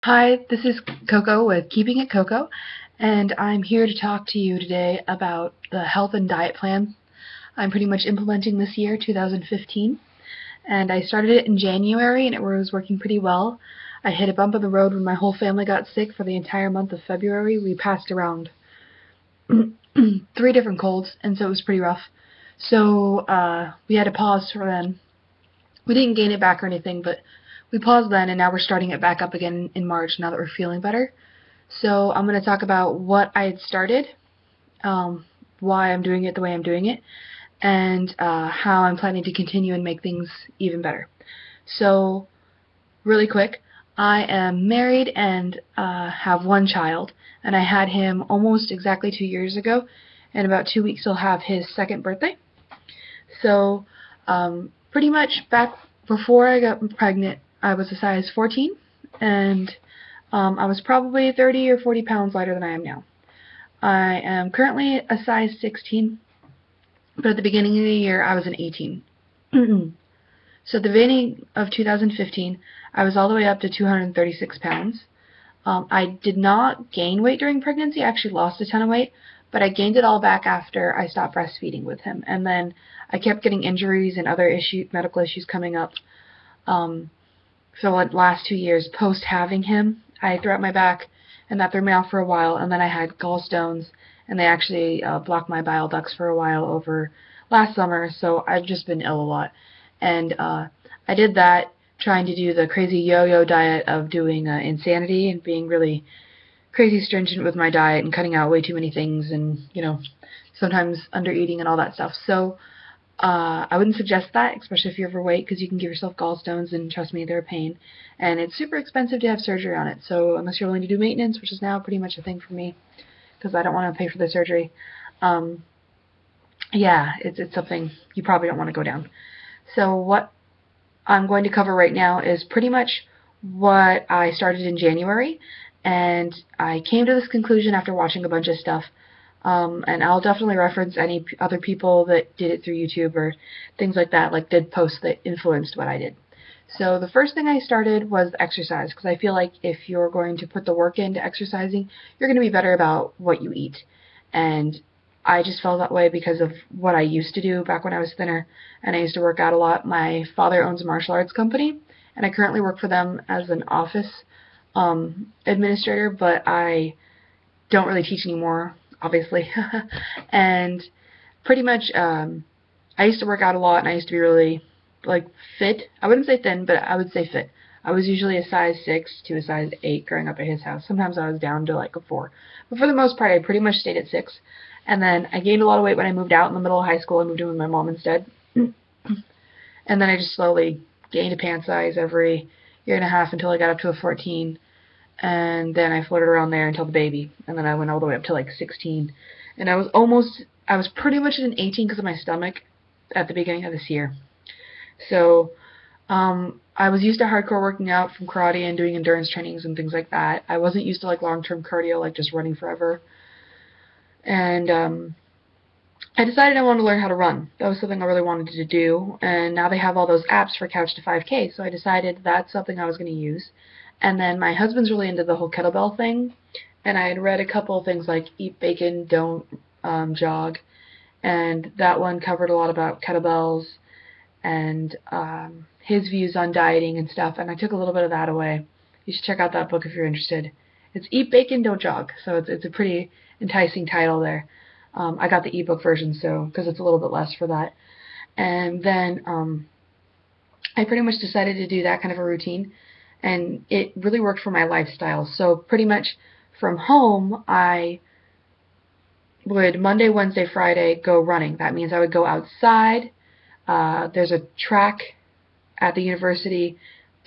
Hi, this is Coco with Keeping It Coco, and I'm here to talk to you today about the health and diet plan I'm pretty much implementing this year, 2015. And I started it in January, and it was working pretty well. I hit a bump in the road when my whole family got sick for the entire month of February. We passed around 3 different colds, and so it was pretty rough. So we had to pause for then. We didn't gain it back or anything, but we paused then, and now we're starting it back up again in March now that we're feeling better. So I'm going to talk about what I had started, um, why I'm doing it the way I'm doing it, and how I'm planning to continue and make things even better. So really quick, I am married and have one child, and I had him almost exactly 2 years ago. In about 2 weeks he'll have his second birthday. So pretty much back before I got pregnant, I was a size 14, and I was probably 30 or 40 pounds lighter than I am now. I am currently a size 16, but at the beginning of the year I was an 18. So at the beginning of 2015, I was all the way up to 236 pounds. I did not gain weight during pregnancy. I actually lost a ton of weight, but I gained it all back after I stopped breastfeeding with him. And then I kept getting injuries and other medical issues coming up. For the last 2 years post having him, I threw out my back, and that threw me off for a while. And then I had gallstones, and they actually blocked my bile ducts for a while over last summer. So I've just been ill a lot, and I did that trying to do the crazy yo-yo diet of doing insanity and being really crazy stringent with my diet and cutting out way too many things and sometimes under eating and all that stuff. So I wouldn't suggest that, especially if you're overweight, because you can give yourself gallstones, and trust me, they're a pain. And it's super expensive to have surgery on it. So unless you're willing to do maintenance, which is now pretty much a thing for me, because I don't want to pay for the surgery, um, yeah, it's something you probably don't want to go down. So what I'm going to cover right now is pretty much what I started in January, and I came to this conclusion after watching a bunch of stuff. And I'll definitely reference any other people that did it through YouTube or things like that, like did posts that influenced what I did. So the first thing I started was exercise, because I feel like if you're going to put the work into exercising, you're going to be better about what you eat. And I just felt that way because of what I used to do back when I was thinner, and I used to work out a lot. My father owns a martial arts company, and I currently work for them as an office administrator, but I don't really teach anymore, obviously. And pretty much, I used to work out a lot, and I used to be really, like, fit. I wouldn't say thin, but I would say fit. I was usually a size 6 to a size 8 growing up at his house. Sometimes I was down to, like, a 4. But for the most part, I pretty much stayed at 6. And then I gained a lot of weight when I moved out in the middle of high school. I moved in with my mom instead. And then I just slowly gained a pant size every year and a half until I got up to a 14. And then I floated around there until the baby, and then I went all the way up to like 16, and I was pretty much at an 18 because of my stomach at the beginning of this year. So I was used to hardcore working out from karate and doing endurance trainings and things like that. I wasn't used to like long-term cardio, like just running forever. And I decided I wanted to learn how to run. That was something I really wanted to do, and now they have all those apps for Couch to 5K, so I decided that's something I was going to use. And then my husband's really into the whole kettlebell thing, and I had read a couple of things like Eat Bacon, Don't Jog, and that one covered a lot about kettlebells and his views on dieting and stuff, and I took a little bit of that away. You should check out that book if you're interested. It's Eat Bacon, Don't Jog, so it's a pretty enticing title there. I got the ebook version, so because it's a little bit less for that. And then I pretty much decided to do that kind of a routine, and it really worked for my lifestyle. So pretty much from home, I would Monday, Wednesday, Friday go running. That means I would go outside. There's a track at the university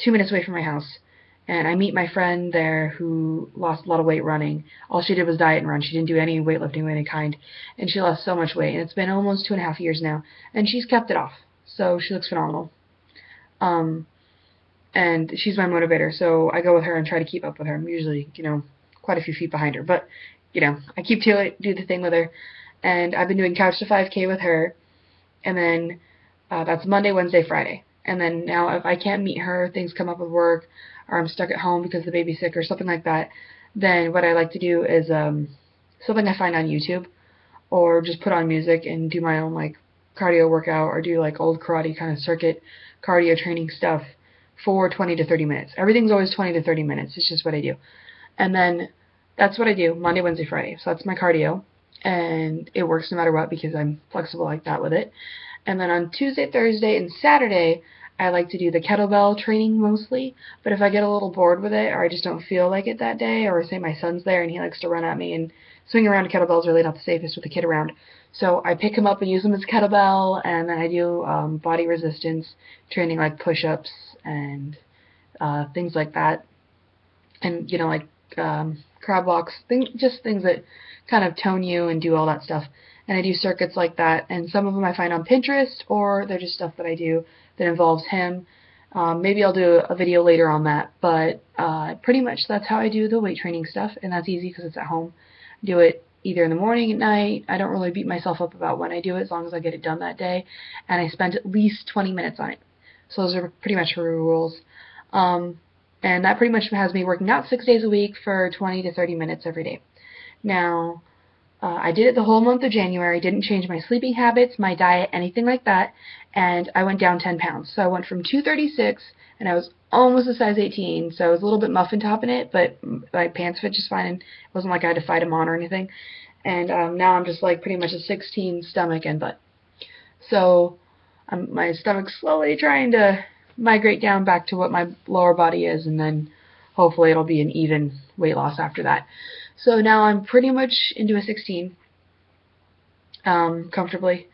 2 minutes away from my house. And I meet my friend there who lost a lot of weight running. All she did was diet and run. She didn't do any weightlifting of any kind. And she lost so much weight. And it's been almost 2.5 years now. And she's kept it off. So she looks phenomenal. And she's my motivator. So I go with her and try to keep up with her. I'm usually, quite a few feet behind her. But, I keep to it, do the thing with her. And I've been doing Couch to 5K with her. And then that's Monday, Wednesday, Friday. And then now if I can't meet her, things come up with work, or I'm stuck at home because the baby's sick or something like that, then what I like to do is something I find on YouTube, or just put on music and do my own like cardio workout, or do like old karate kind of circuit cardio training stuff for 20 to 30 minutes. Everything's always 20 to 30 minutes. It's just what I do. And then that's what I do Monday, Wednesday, Friday. So that's my cardio, and it works no matter what because I'm flexible like that with it. And then on Tuesday, Thursday, and Saturday, I like to do the kettlebell training mostly. But if I get a little bored with it, or I just don't feel like it that day, or say my son's there and he likes to run at me, and swing around a kettlebell is really not the safest with a kid around. So I pick him up and use him as a kettlebell, and then I do body resistance training like push-ups and things like that. And, you know, like crab walks, just things that kind of tone you and do all that stuff. And I do circuits like that, and some of them I find on Pinterest, or they're just stuff that I do that involves him. Maybe I'll do a video later on that, but pretty much that's how I do the weight training stuff, and that's easy because it's at home. I do it either in the morning, at night. I don't really beat myself up about when I do it, as long as I get it done that day, and I spend at least 20 minutes on it. So those are pretty much her rules. And that pretty much has me working out 6 days a week for 20 to 30 minutes every day. Now, I did it the whole month of January, didn't change my sleeping habits, my diet, anything like that, and I went down 10 pounds. So I went from 236, and I was almost a size 18, so I was a little bit muffin top in it, but my pants fit just fine, and it wasn't like I had to fight them on or anything. And now I'm just like pretty much a 16 stomach and butt. So my stomach's slowly trying to migrate down back to what my lower body is, and then hopefully it'll be an even weight loss after that. So now I'm pretty much into a 16 comfortably,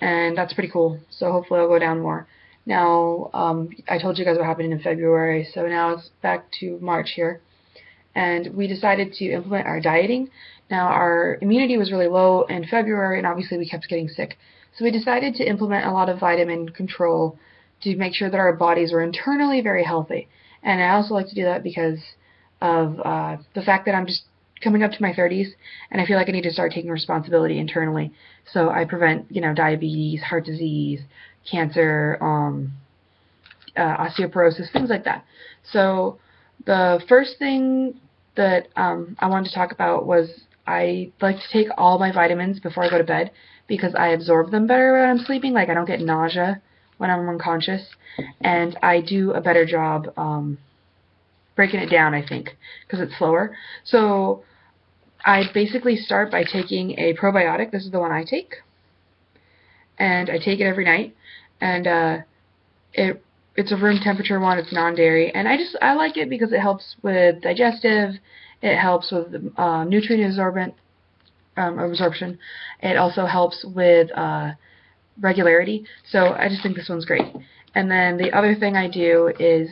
and that's pretty cool. So hopefully I'll go down more. Now, I told you guys what happened in February, so now it's back to March here. And we decided to implement our dieting. Now, our immunity was really low in February, and obviously we kept getting sick. So we decided to implement a lot of vitamin control to make sure that our bodies were internally very healthy. And I also like to do that because of the fact that I'm just coming up to my 30s, and I feel like I need to start taking responsibility internally. So I prevent, you know, diabetes, heart disease, cancer, osteoporosis, things like that. So the first thing that I wanted to talk about was I like to take all my vitamins before I go to bed because I absorb them better when I'm sleeping. Like, I don't get nausea when I'm unconscious, and I do a better job breaking it down, I think, because it's slower. So I basically start by taking a probiotic. This is the one I take, and I take it every night, and it's a room temperature one. It's non-dairy, and I like it because it helps with digestive. It helps with nutrient absorption. It also helps with regularity. So I just think this one's great. And then the other thing I do is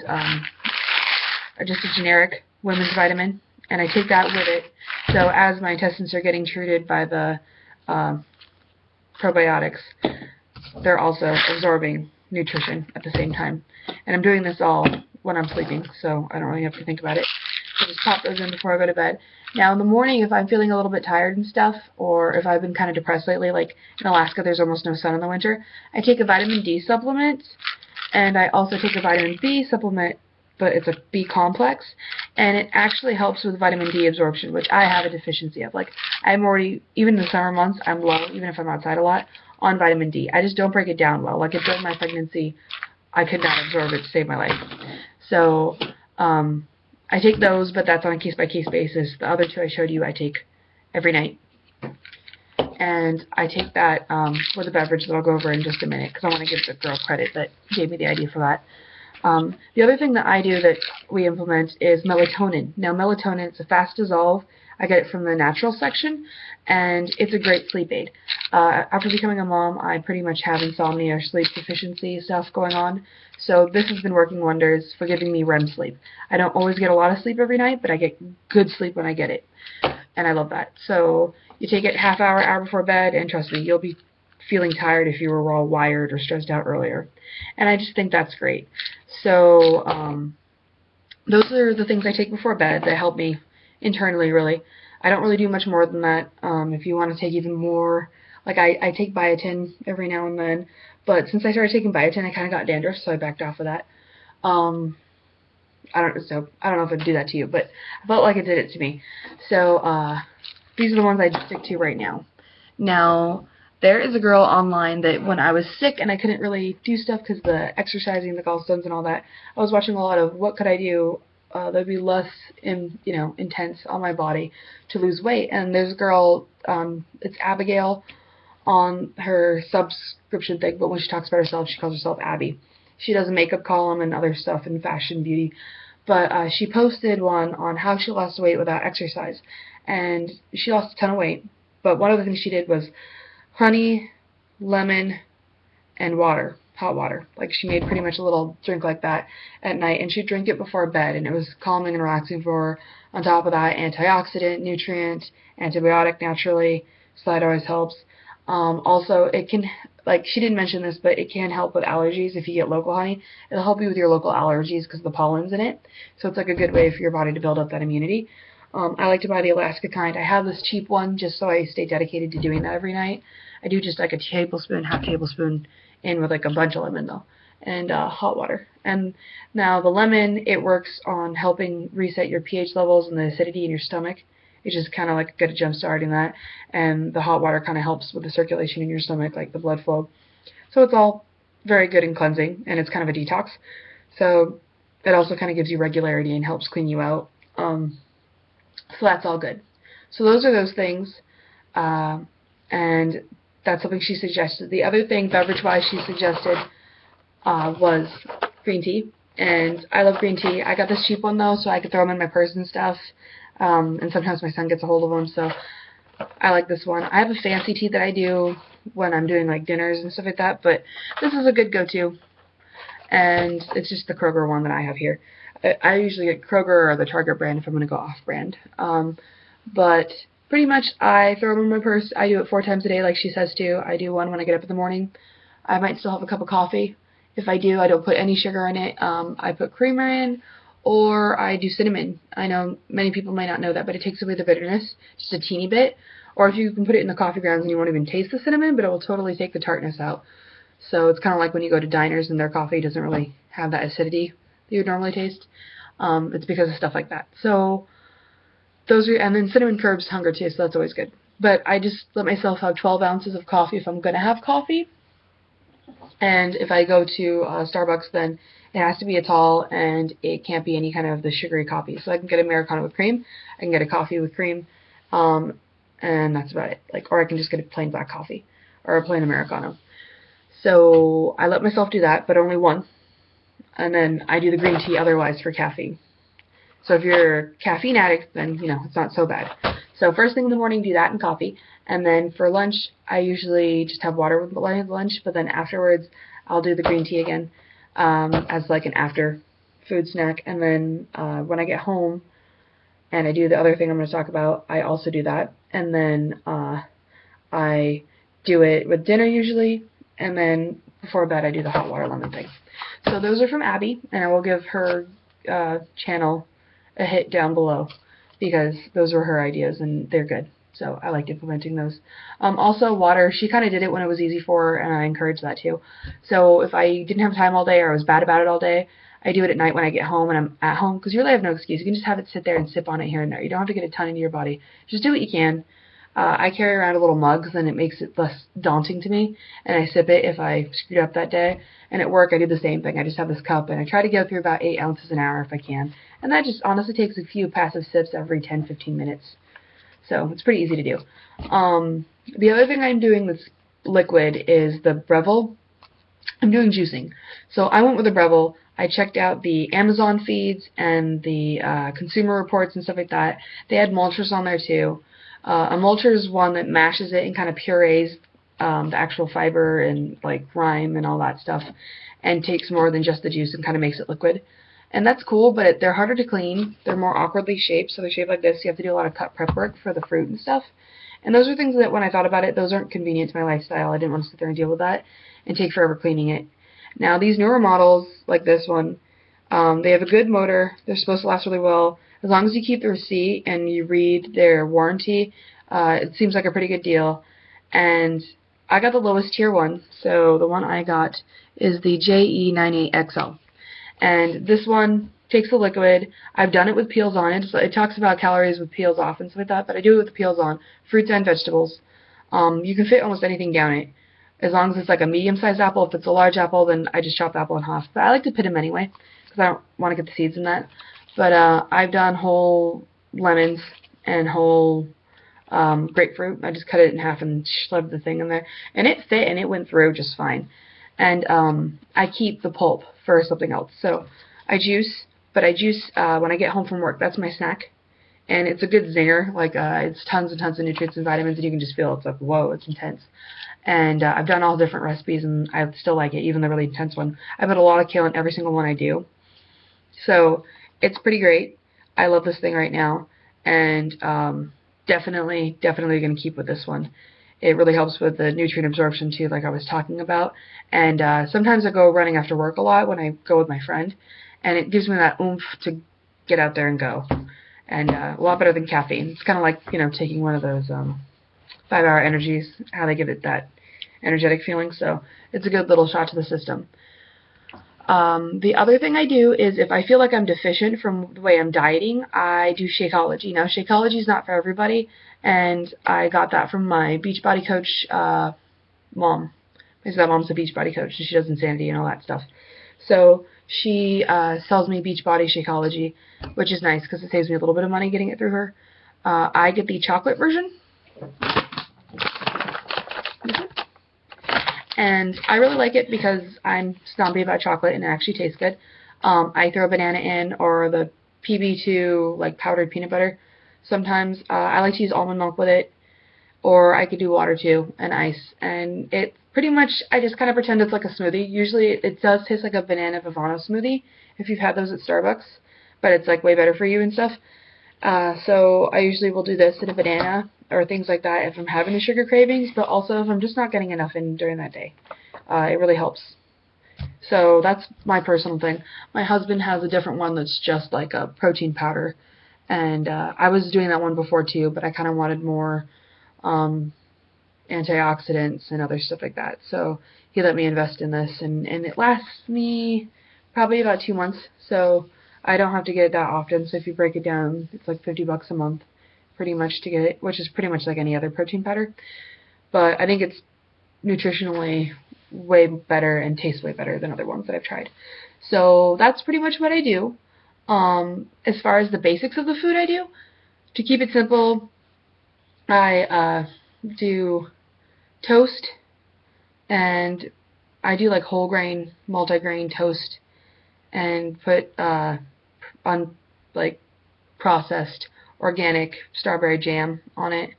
just a generic women's vitamin, and I take that with it. So as my intestines are getting treated by the probiotics, they're also absorbing nutrition at the same time. And I'm doing this all when I'm sleeping, so I don't really have to think about it. So just pop those in before I go to bed. Now in the morning, if I'm feeling a little bit tired and stuff, or if I've been kind of depressed lately, like in Alaska there's almost no sun in the winter, I take a vitamin D supplement, and I also take a vitamin B supplement, but it's a B complex, and it actually helps with vitamin D absorption, which I have a deficiency of. Like, I'm already, even in the summer months, I'm low, even if I'm outside a lot, on vitamin D. I just don't break it down well. Like, during my pregnancy, I could not absorb it to save my life. So, I take those, but that's on a case-by-case basis. The other two I showed you, I take every night. And I take that with a beverage that I'll go over in just a minute, because I want to give the girl credit that gave me the idea for that. The other thing that I do that we implement is melatonin. Now, melatonin is a fast dissolve. I get it from the natural section, and it's a great sleep aid. After becoming a mom, I pretty much have insomnia or sleep deficiency stuff going on, so this has been working wonders for giving me REM sleep. I don't always get a lot of sleep every night, but I get good sleep when I get it, and I love that. So you take it half hour before bed, and trust me, you'll be feeling tired if you were all wired or stressed out earlier. And I just think that's great. So those are the things I take before bed that help me internally, really. I don't really do much more than that. If you want to take even more, like I take biotin every now and then, But since I started taking biotin, I kind of got dandruff, so I backed off of that. I don't know if I'd do that to you, but I felt like it did it to me. So these are the ones I stick to right now. Now, there is a girl online that when I was sick and I couldn't really do stuff because the exercising, the gallstones and all that, I was watching a lot of what could I do that would be less intense on my body to lose weight. And there's a girl, it's Abigail on her subscription thing, but when she talks about herself, she calls herself Abby. She does a makeup column and other stuff in fashion beauty. But she posted one on how she lost weight without exercise. And she lost a ton of weight. But one of the things she did was honey, lemon, and water, hot water. Like she made pretty much a little drink like that at night. And she'd drink it before bed. And it was calming and relaxing for her. On top of that, antioxidant, nutrient, antibiotic naturally. So that always helps. Also, it can, like she didn't mention this, but it can help with allergies if you get local honey. It'll help you with your local allergies because of the pollen's in it. So it's like a good way for your body to build up that immunity. I like to buy the Alaska kind. I have this cheap one just so I stay dedicated to doing that every night. I do just like a tablespoon, half tablespoon in with like a bunch of lemon though, and hot water. And now the lemon, it works on helping reset your pH levels and the acidity in your stomach. It's just kind of like a good jump start in that. And the hot water kind of helps with the circulation in your stomach, like the blood flow. So it's all very good and cleansing, and it's kind of a detox. So it also kind of gives you regularity and helps clean you out. So that's all good. So those are those things. And that's something she suggested. The other thing, beverage-wise, she suggested was green tea. And I love green tea. I got this cheap one, though, so I could throw them in my purse and stuff. And sometimes my son gets a hold of them, so I like this one. I have a fancy tea that I do when I'm doing like dinners and stuff like that, but this is a good go-to. And it's just the Kroger one that I have here. I usually get Kroger or the Target brand if I'm going to go off-brand. But pretty much I throw them in my purse. I do it 4 times a day like she says to. I do one when I get up in the morning. I might still have a cup of coffee. If I do, I don't put any sugar in it. I put creamer in, or I do cinnamon. I know many people might not know that, but it takes away the bitterness just a teeny bit. Or if you can put it in the coffee grounds and you won't even taste the cinnamon, but it will totally take the tartness out. So it's kind of like when you go to diners and their coffee doesn't really have that acidity that you would normally taste. It's because of stuff like that. So those are, and then cinnamon curbs hunger too, so that's always good. But I just let myself have 12 ounces of coffee if I'm going to have coffee. And if I go to Starbucks, then it has to be a tall, and it can't be any kind of the sugary coffee. So I can get Americano with cream, I can get a coffee with cream, and that's about it. Like, or I can just get a plain black coffee, or a plain Americano. So I let myself do that, but only one. And then I do the green tea otherwise for caffeine. So if you're a caffeine addict, then, you know, it's not so bad. So first thing in the morning, do that and coffee. And then for lunch, I usually just have water with lunch, but then afterwards, I'll do the green tea again as like an after food snack. And then when I get home and I do the other thing I'm going to talk about, I also do that. And then I do it with dinner usually. And then before bed, I do the hot water lemon thing. So those are from Abby, and I will give her channel a hit down below because those were her ideas and they're good. So I liked implementing those. Also water, she kind of did it when it was easy for her, and I encourage that too. So if I didn't have time all day or I was bad about it all day, I do it at night when I get home and I'm at home, because you really have no excuse. You can just have it sit there and sip on it here and there. You don't have to get a ton into your body. Just do what you can. I carry around a little mug, then it makes it less daunting to me, and I sip it if I screwed up that day. And at work, I do the same thing. I just have this cup, and I try to go through about 8 ounces an hour if I can. And that just honestly takes a few passive sips every 10-15 minutes. So it's pretty easy to do. The other thing I'm doing that's liquid is the Breville. I'm doing juicing. So I went with the Breville. I checked out the Amazon feeds and the consumer reports and stuff like that. They had Multris on there too. A mulcher is one that mashes it and kind of purees the actual fiber and like rime and all that stuff, and takes more than just the juice and kind of makes it liquid. And that's cool, but they're harder to clean. They're more awkwardly shaped, so they're shaped like this. You have to do a lot of cut prep work for the fruit and stuff. And those are things that when I thought about it, those aren't convenient to my lifestyle. I didn't want to sit there and deal with that and take forever cleaning it. Now these newer models, like this one, they have a good motor. They're supposed to last really well. As long as you keep the receipt and you read their warranty, it seems like a pretty good deal. And I got the lowest tier one, so the one I got is the JE98XL. And this one takes the liquid. I've done it with peels on it. So it talks about calories with peels off and stuff like that, but I do it with the peels on. Fruits and vegetables. You can fit almost anything down it, as long as it's like a medium-sized apple. If it's a large apple, then I just chop the apple in half. But I like to pit them anyway, because I don't want to get the seeds in that. But I've done whole lemons and whole grapefruit. I just cut it in half and shoved the thing in there. And it fit, and it went through just fine. And I keep the pulp for something else. So I juice, but I juice when I get home from work. That's my snack. And it's a good zinger. Like, it's tons and tons of nutrients and vitamins, and you can just feel it's like, whoa, it's intense. And I've done all different recipes, and I still like it, even the really intense one. I put a lot of kale in every single one I do. So it's pretty great. I love this thing right now. And definitely going to keep with this one. It really helps with the nutrient absorption too, like I was talking about. And sometimes I go running after work a lot when I go with my friend, and it gives me that oomph to get out there and go. And a lot better than caffeine. It's kind of like, you know, taking one of those 5-hour energies, how they give it that energetic feeling. So it's a good little shot to the system. The other thing I do is if I feel like I'm deficient from the way I'm dieting, I do Shakeology. Now, Shakeology is not for everybody, and I got that from my Beachbody coach mom. My stepmom's a Beachbody coach, and she does Insanity and all that stuff. So she sells me Beachbody Shakeology, which is nice because it saves me a little bit of money getting it through her. I get the chocolate version. And I really like it because I'm snobby about chocolate and it actually tastes good. I throw a banana in, or the PB2 like powdered peanut butter. Sometimes I like to use almond milk with it, or I could do water too and ice. And it pretty much, I just kind of pretend it's like a smoothie. Usually it does taste like a banana Vivano smoothie if you've had those at Starbucks, but it's like way better for you and stuff. So I usually will do this in a banana or things like that if I'm having the sugar cravings, but also if I'm just not getting enough in during that day. It really helps. So that's my personal thing. My husband has a different one that's just like a protein powder, and I was doing that one before too, but I kind of wanted more antioxidants and other stuff like that. So he let me invest in this, and it lasts me probably about 2 months. So I don't have to get it that often. So if you break it down, it's like $50 a month pretty much to get it, which is pretty much like any other protein powder. But I think it's nutritionally way better and tastes way better than other ones that I've tried. So that's pretty much what I do. As far as the basics of the food I do, to keep it simple, I do toast, and I do like whole grain, multi-grain toast, and put on like processed organic strawberry jam on it,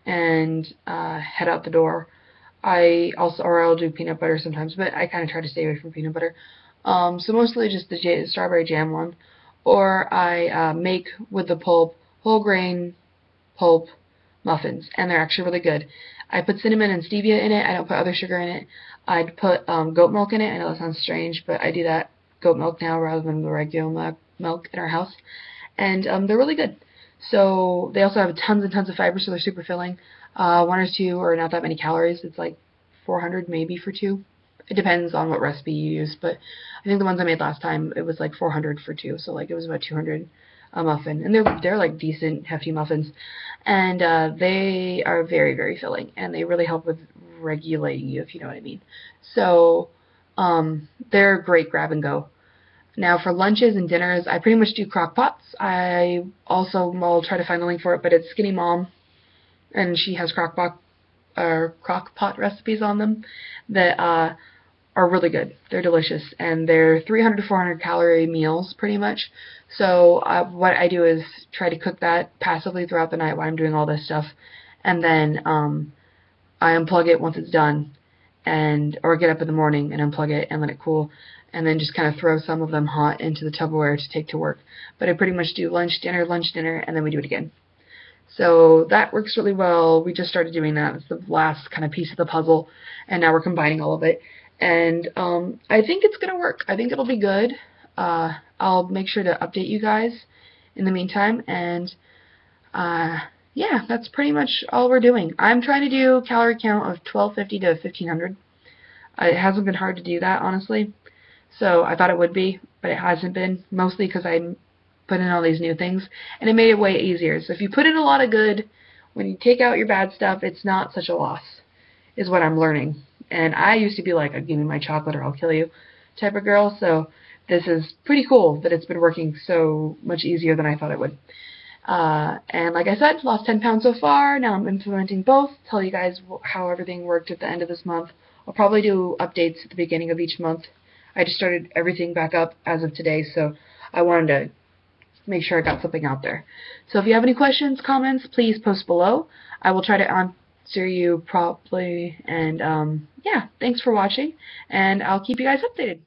and head out the door. I'll do peanut butter sometimes, but I kind of try to stay away from peanut butter. So mostly just the strawberry jam one, or I make with the pulp whole grain pulp muffins, and they're actually really good. I put cinnamon and stevia in it. I don't put other sugar in it. I'd put goat milk in it. I know that sounds strange, but I do that goat milk now rather than the regular milk in our house, and they're really good. So they also have tons and tons of fiber, so they're super filling. 1 or 2 or not that many calories. It's like 400 maybe for 2. It depends on what recipe you use, but I think the ones I made last time, it was like 400 for 2, so like it was about 200 a muffin, and they're like decent hefty muffins, and they are very, very filling, and they really help with regulating you, if you know what I mean. So they're great grab and go. Now for lunches and dinners, I pretty much do crock pots. I'll try to find the link for it, but it's Skinny Mom, and she has crock pot recipes on them that are really good. They're delicious, and they're 300 to 400 calorie meals pretty much. So what I do is try to cook that passively throughout the night while I'm doing all this stuff, and then I unplug it once it's done, or get up in the morning and unplug it and let it cool, and then just kind of throw some of them hot into the Tupperware to take to work. But I pretty much do lunch, dinner, and then we do it again. So that works really well. We just started doing that. It's the last kind of piece of the puzzle, and now we're combining all of it. And I think it's going to work. I think it'll be good. I'll make sure to update you guys in the meantime, and yeah, that's pretty much all we're doing. I'm trying to do calorie count of 1250 to 1500. It hasn't been hard to do that, honestly. So I thought it would be, but it hasn't been, mostly because I put in all these new things, and it made it way easier. So if you put in a lot of good, when you take out your bad stuff, it's not such a loss, is what I'm learning. And I used to be like, give me my chocolate or I'll kill you type of girl, so this is pretty cool that it's been working so much easier than I thought it would. And like I said, lost 10 pounds so far. Now I'm implementing both. Tell you guys how everything worked at the end of this month. I'll probably do updates at the beginning of each month. I just started everything back up as of today, so I wanted to make sure I got something out there. So if you have any questions, comments, please post below. I will try to answer you properly. And yeah, thanks for watching, and I'll keep you guys updated.